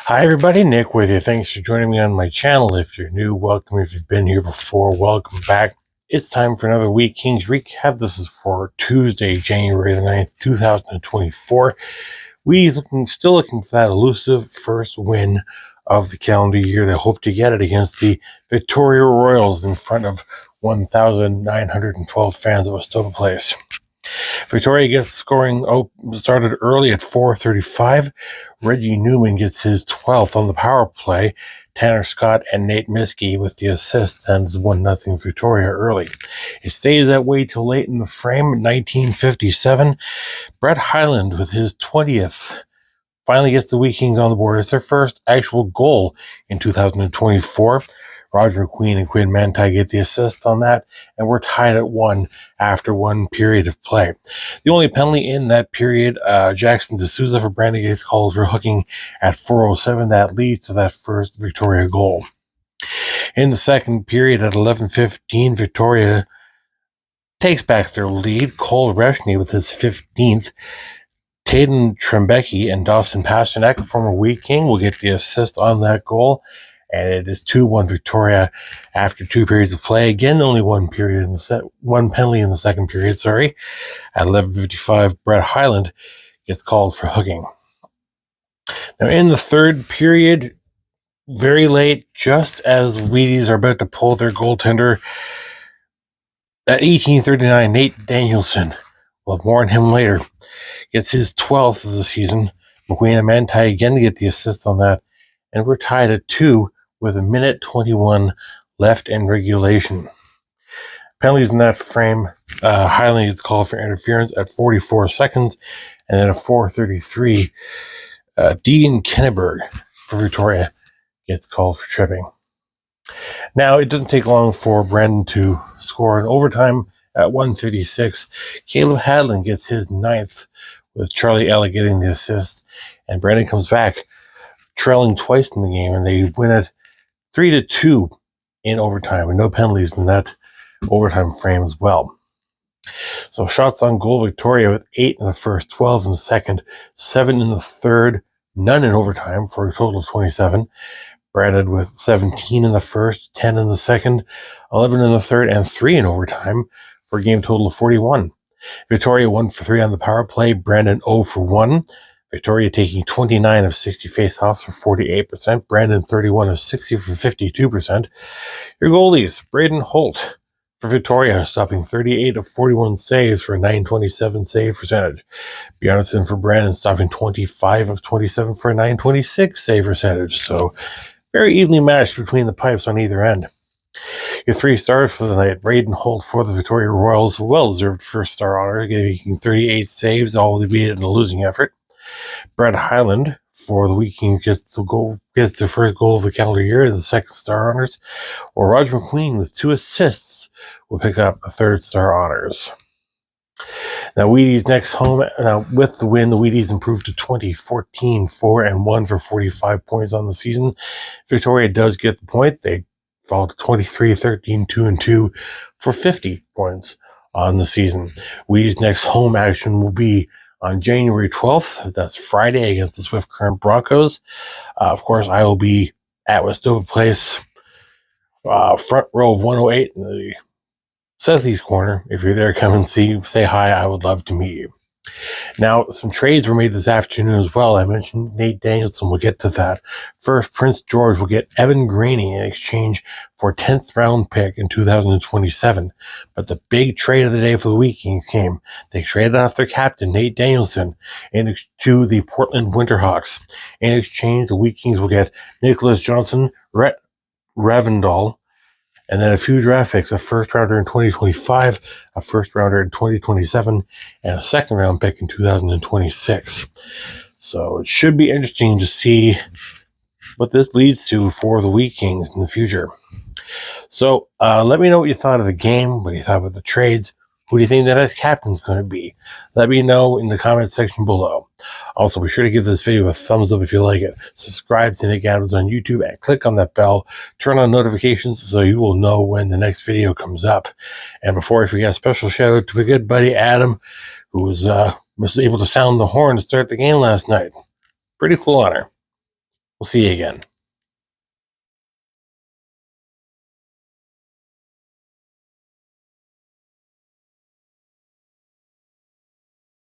Hi everybody, Nick with you. Thanks for joining me on my channel. If you're new, welcome. If you've been here before, welcome back. It's time for another Wheat Kings recap. This is for Tuesday, January the 9th, 2024. Wheaties still looking for that elusive first win of the calendar year. They hope to get it against the Victoria Royals in front of 1,912 fans of Westopa Place. Victoria gets scoring started early at 4:35. Reggie Newman gets his 12th on the power play. Tanner Scott and Nate Miskey with the assist sends 1-0 Victoria early. It stays that way till late in the frame. 1957, Brett Highland with his 20th finally gets the Wheat Kings on the board. It's their first actual goal in 2024. Roger McQueen and Quinn Manti get the assist on that, and we're tied at 1 after one period of play. The only penalty in that period, Jackson D'Souza for Brandon gets called for hooking at 4:07. That leads to that first Victoria goal. In the second period at 11:15, Victoria takes back their lead. Cole Reshney with his 15th. Taden Trembecki and Dawson Pasternak, the former Wheat King, will get the assist on that goal. And it is 2-1 Victoria after 2 periods of play. Again, only one penalty in the second period, At 11:55, Brett Highland gets called for hooking. Now, in the third period, very late, just as Wheaties are about to pull their goaltender, at 18:39, Nate Danielson, we'll have more on him later, gets his 12th of the season. McQueen and Manti again get the assist on that, and we're tied at 2 with 1:21 left in regulation. Penalties in that frame. Highland gets called for interference at 44 seconds, and then at 4:33, Deegan Kenneberg for Victoria gets called for tripping. Now, it doesn't take long for Brandon to score in overtime at 1:56. Caleb Hadlin gets his 9th, with Charlie Ella getting the assist, and Brandon comes back trailing twice in the game, and they win it 3-2 in overtime, and no penalties in that overtime frame as well. So shots on goal, Victoria with 8 in the first, 12 in the second, 7 in the third, none in overtime for a total of 27. Brandon with 17 in the first, 10 in the second, 11 in the third, and 3 in overtime for a game total of 41. Victoria 1 for 3 on the power play, Brandon 0 for 1. Victoria taking 29 of 60 faceoffs for 48%, Brandon 31 of 60 for 52%. Your goalies, Braden Holt for Victoria, stopping 38 of 41 saves for a 927 save percentage. Bjarnason for Brandon, stopping 25 of 27 for a 926 save percentage. So very evenly matched between the pipes on either end. Your 3 stars for the night, Braden Holt for the Victoria Royals, well-deserved first star honor, making 38 saves, albeit in a losing effort. Brett Highland for the Wheat Kings gets the first goal of the calendar year, the 2nd star honors, or Roger McQueen with 2 assists will pick up a 3rd star honors. Now, Wheaties next home. Now, with the win, the Wheaties improved to 20-14, 4-1 for 45 points on the season. Victoria does get the point. They fall to 23-13, 2-2 for 50 points on the season. Wheaties next home action will be on January 12th. That's Friday against the Swift Current Broncos. Of course, I will be at Westopa Place, front row of 108 in the southeast corner. If you're there, come and say hi. I would love to meet you. Now, some trades were made this afternoon as well. I mentioned Nate Danielson. We'll get to that. First, Prince George will get Evan Graney in exchange for a 10th round pick in 2027. But the big trade of the day for the Wheat Kings came. They traded off their captain, Nate Danielson, to the Portland Winterhawks. In exchange, the Wheat Kings will get Nicholas Johnson, Rhett Ravendal, and then a few draft picks, a first rounder in 2025, a first rounder in 2027, and a second round pick in 2026. So it should be interesting to see what this leads to for the Wheat Kings in the future. So let me know what you thought of the game, what you thought about the trades. Who do you think that as captain's going to be? Let me know in the comment section below. Also, be sure to give this video a thumbs up if you like it. Subscribe to Nick Adams on YouTube and click on that bell. Turn on notifications so you will know when the next video comes up. And before I forget, a special shout out to my good buddy Adam, who was able to sound the horn to start the game last night. Pretty cool honor. We'll see you again.